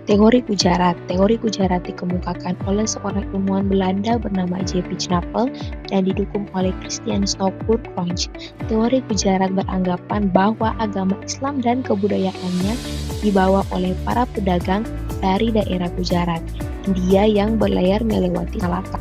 Teori Gujarat dikemukakan oleh seorang ilmuwan Belanda bernama J.P. Knappel dan didukung oleh Christian Stoutenburg. Teori Gujarat beranggapan bahwa agama Islam dan kebudayaannya dibawa oleh para pedagang dari daerah Gujarat, India yang berlayar melewati Malaka.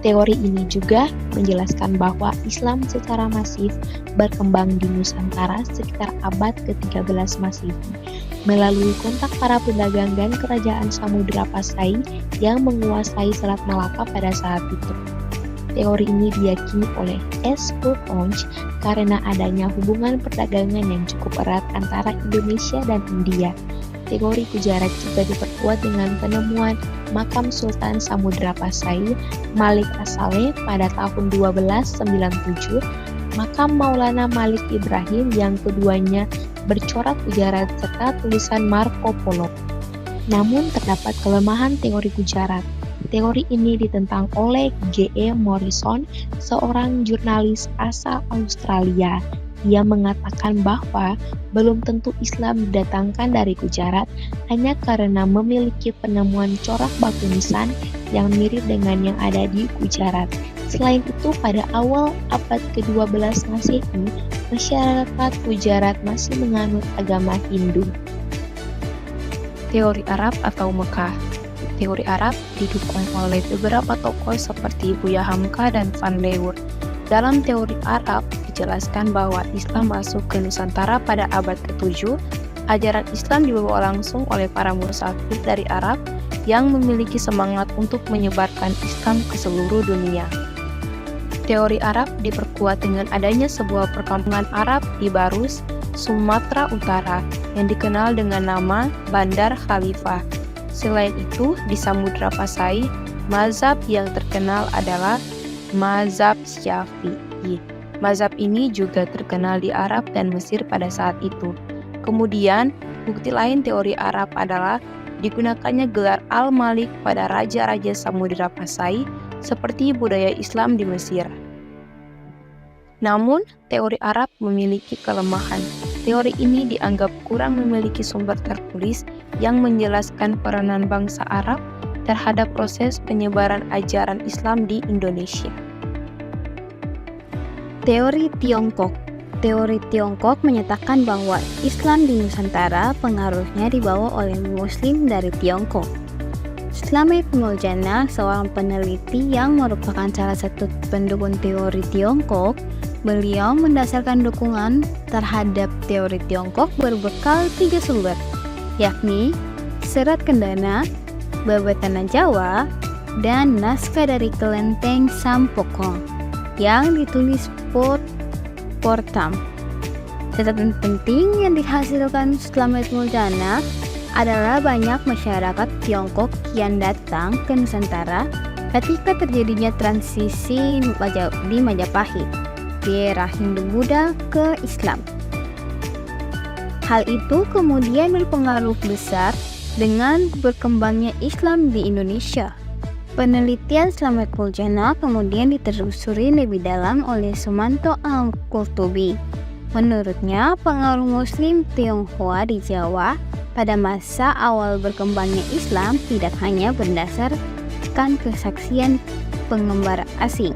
Teori ini juga menjelaskan bahwa Islam secara masif berkembang di Nusantara sekitar abad ke-13 Masehi melalui kontak para pedagang dan kerajaan Samudra Pasai yang menguasai Selat Malaka pada saat itu. Teori ini diyakini oleh S. Orange karena adanya hubungan perdagangan yang cukup erat antara Indonesia dan India. Teori Gujarat juga diperkuat dengan penemuan makam Sultan Samudra Pasai, Malik As-Saleh pada tahun 1297, makam Maulana Malik Ibrahim yang keduanya bercorak Gujarat serta tulisan Marco Polo. Namun terdapat kelemahan teori Gujarat. Teori ini ditentang oleh G.E. Morrison, seorang jurnalis asal Australia. Ia mengatakan bahwa belum tentu Islam didatangkan dari Gujarat hanya karena memiliki penemuan corak batu nisan yang mirip dengan yang ada di Gujarat. Selain itu, pada awal abad ke-12 Masehi, masyarakat Gujarat masih menganut agama Hindu. Teori Arab atau Mekah. Teori Arab didukung oleh beberapa tokoh seperti Buya Hamka dan Van Leeuwen. Dalam teori Arab, dijelaskan bahwa Islam masuk ke Nusantara pada abad ke-7. Ajaran Islam dibawa langsung oleh para musafir dari Arab yang memiliki semangat untuk menyebarkan Islam ke seluruh dunia. Teori Arab diperkuat dengan adanya sebuah perkampungan Arab di Barus, Sumatera Utara yang dikenal dengan nama Bandar Khalifah. Selain itu, di Samudra Pasai, mazhab yang terkenal adalah mazhab Syafi'i. Mazhab ini juga terkenal di Arab dan Mesir pada saat itu. Kemudian, bukti lain teori Arab adalah digunakannya gelar Al-Malik pada raja-raja Samudra Pasai seperti budaya Islam di Mesir. Namun, teori Arab memiliki kelemahan. Teori ini dianggap kurang memiliki sumber tertulis yang menjelaskan peranan bangsa Arab terhadap proses penyebaran ajaran Islam di Indonesia. Teori Tiongkok. Teori Tiongkok menyatakan bahwa Islam di Nusantara pengaruhnya dibawa oleh Muslim dari Tiongkok. Slamet Muljana, seorang peneliti yang merupakan salah satu pendukung teori Tiongkok, beliau mendasarkan dukungan terhadap teori Tiongkok berbekal 3 sumber, yakni Serat Kendana, Babat Tanah Jawa, dan naskah dari Kelenteng Sampokong yang ditulis Portam. Catatan penting yang dihasilkan Slamet Muljana adalah banyak masyarakat Tiongkok yang datang ke Nusantara ketika terjadinya transisi di Majapahit, di era Hindu-Buddha ke Islam. Hal itu kemudian berpengaruh besar dengan berkembangnya Islam di Indonesia. Penelitian Slamet Muljana kemudian ditelusuri lebih dalam oleh Sumanto Al-Qurtubi. Menurutnya, pengaruh Muslim Tionghoa di Jawa pada masa awal berkembangnya Islam tidak hanya berdasarkan kesaksian pengembara asing,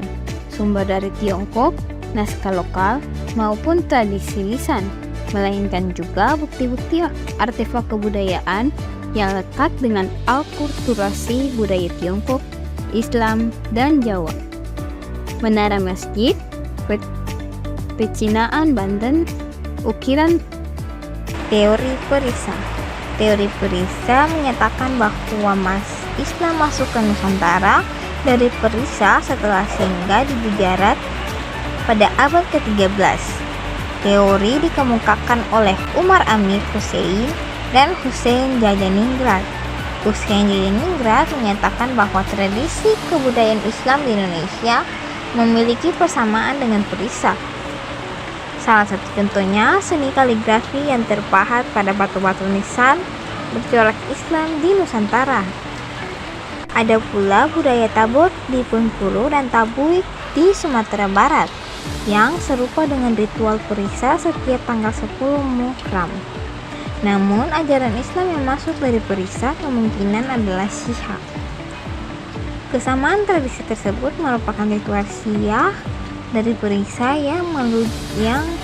sumber dari Tiongkok, naskah lokal, maupun tradisi lisan, melainkan juga bukti-bukti artefak kebudayaan yang lekat dengan akulturasi budaya Tiongkok, Islam, dan Jawa. Menara Masjid, Pecinaan Banten, ukiran. Teori Perisa. Teori Perisa menyatakan bahwa Islam masuk ke Nusantara dari Perisa setelah singgah di Gujarat pada abad ke-13. Teori dikemukakan oleh Umar Amir Hussein dan Hussein Jajaningrat. Hussein Jajaningrat menyatakan bahwa tradisi kebudayaan Islam di Indonesia memiliki persamaan dengan Perisa. Salah satu contohnya seni kaligrafi yang terpahat pada batu-batu nisan bercorak Islam di Nusantara. Ada pula budaya tabur di Bengkulu dan tabuik di Sumatera Barat yang serupa dengan ritual Perisa setiap tanggal 10 Muharram. Namun, ajaran Islam yang masuk dari Perisa kemungkinan adalah Syiah. Kesamaan tradisi tersebut merupakan ritual Syiah dari Perisa yang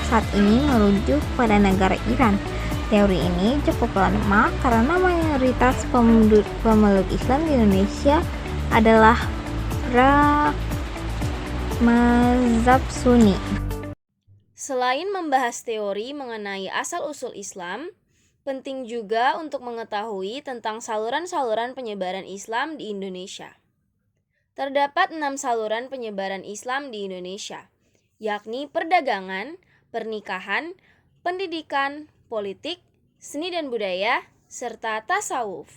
saat ini merujuk pada negara Iran. Teori ini cukup lama karena mayoritas pemeluk Islam di Indonesia adalah mazhab Sunni. Selain membahas teori mengenai asal-usul Islam, penting juga untuk mengetahui tentang saluran-saluran penyebaran Islam di Indonesia. Terdapat 6 saluran penyebaran Islam di Indonesia, yakni perdagangan, pernikahan, pendidikan, politik, seni dan budaya, serta tasawuf.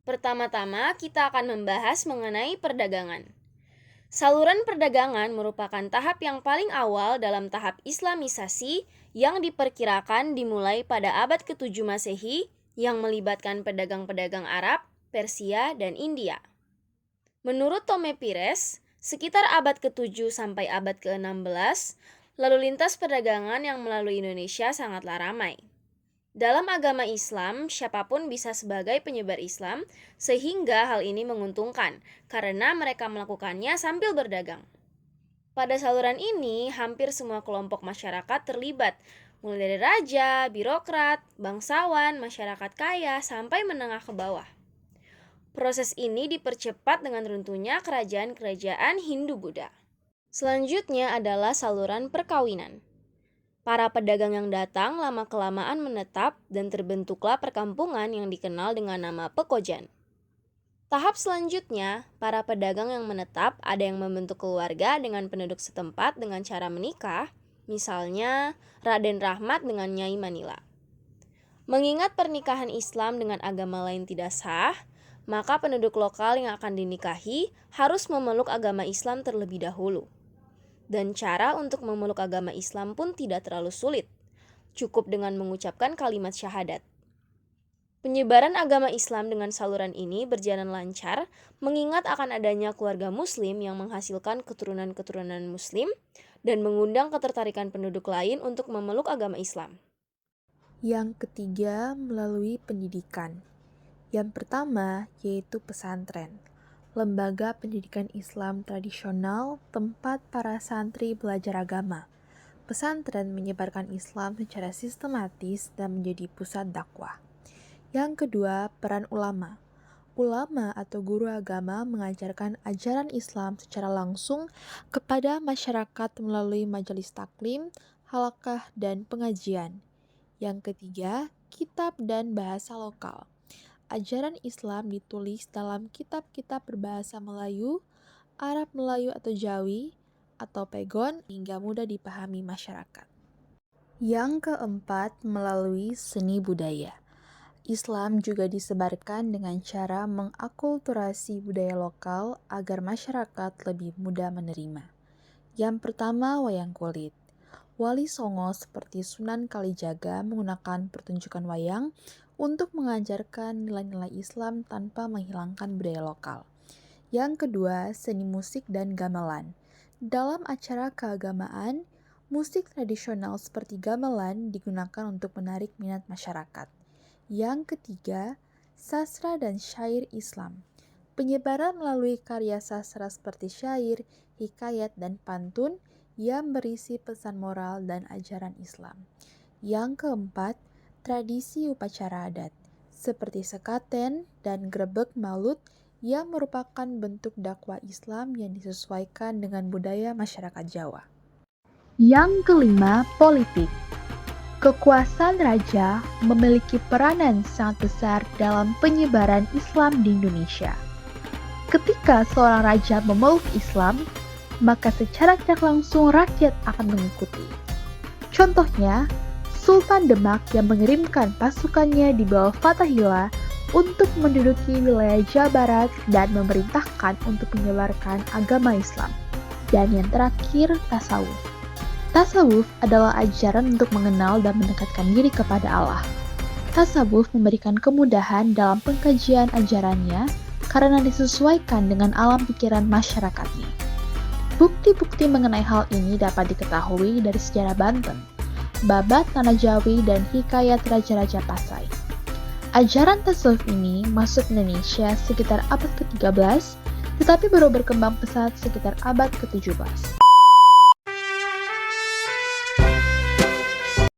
Pertama-tama kita akan membahas mengenai perdagangan. Saluran perdagangan merupakan tahap yang paling awal dalam tahap Islamisasi yang diperkirakan dimulai pada abad ke-7 Masehi yang melibatkan pedagang-pedagang Arab, Persia, dan India. Menurut Tome Pires, sekitar abad ke-7 sampai abad ke-16, lalu lintas perdagangan yang melalui Indonesia sangatlah ramai. Dalam agama Islam, siapapun bisa sebagai penyebar Islam, sehingga hal ini menguntungkan karena mereka melakukannya sambil berdagang. Pada saluran ini, hampir semua kelompok masyarakat terlibat, mulai dari raja, birokrat, bangsawan, masyarakat kaya, sampai menengah ke bawah. Proses ini dipercepat dengan runtuhnya kerajaan-kerajaan Hindu-Buddha. Selanjutnya adalah saluran perkawinan. Para pedagang yang datang lama-kelamaan menetap dan terbentuklah perkampungan yang dikenal dengan nama pekojan. Tahap selanjutnya, para pedagang yang menetap ada yang membentuk keluarga dengan penduduk setempat dengan cara menikah, misalnya Raden Rahmat dengan Nyai Manila. Mengingat pernikahan Islam dengan agama lain tidak sah, maka penduduk lokal yang akan dinikahi harus memeluk agama Islam terlebih dahulu. Dan cara untuk memeluk agama Islam pun tidak terlalu sulit, cukup dengan mengucapkan kalimat syahadat. Penyebaran agama Islam dengan saluran ini berjalan lancar, mengingat akan adanya keluarga Muslim yang menghasilkan keturunan-keturunan Muslim dan mengundang ketertarikan penduduk lain untuk memeluk agama Islam. Yang ketiga, melalui pendidikan. Yang pertama yaitu pesantren. Lembaga pendidikan Islam tradisional tempat para santri belajar agama. Pesantren menyebarkan Islam secara sistematis dan menjadi pusat dakwah. Yang kedua, peran ulama. Ulama atau guru agama mengajarkan ajaran Islam secara langsung kepada masyarakat melalui majelis taklim, halaqah, dan pengajian. Yang ketiga, kitab dan bahasa lokal. Ajaran Islam ditulis dalam kitab-kitab berbahasa Melayu, Arab Melayu atau Jawi, atau Pegon hingga mudah dipahami masyarakat. Yang keempat, melalui seni budaya. Islam juga disebarkan dengan cara mengakulturasi budaya lokal agar masyarakat lebih mudah menerima. Yang pertama, wayang kulit. Wali Songo seperti Sunan Kalijaga menggunakan pertunjukan wayang untuk mengajarkan nilai-nilai Islam tanpa menghilangkan budaya lokal. Yang kedua, seni musik dan gamelan. Dalam acara keagamaan, musik tradisional seperti gamelan digunakan untuk menarik minat masyarakat. Yang ketiga, sastra dan syair Islam. Penyebaran melalui karya sastra seperti syair, hikayat, dan pantun yang berisi pesan moral dan ajaran Islam. Yang keempat, tradisi upacara adat, seperti sekaten dan grebek maulud yang merupakan bentuk dakwah Islam yang disesuaikan dengan budaya masyarakat Jawa. Yang kelima, politik. Kekuasaan raja memiliki peranan sangat besar dalam penyebaran Islam di Indonesia. Ketika seorang raja memeluk Islam, maka secara tidak langsung rakyat akan mengikuti. Contohnya, Sultan Demak yang mengirimkan pasukannya di bawah Fathahillah untuk menduduki wilayah Jawa Barat dan memerintahkan untuk menyebarkan agama Islam. Dan yang terakhir, tasawuf. Tasawuf adalah ajaran untuk mengenal dan mendekatkan diri kepada Allah. Tasawuf memberikan kemudahan dalam pengkajian ajarannya karena disesuaikan dengan alam pikiran masyarakatnya. Bukti-bukti mengenai hal ini dapat diketahui dari sejarah Banten. Babat Tanah Jawi, dan Hikayat Raja-Raja Pasai. Ajaran tasawuf ini masuk Indonesia sekitar abad ke-13, tetapi baru berkembang pesat sekitar abad ke-17.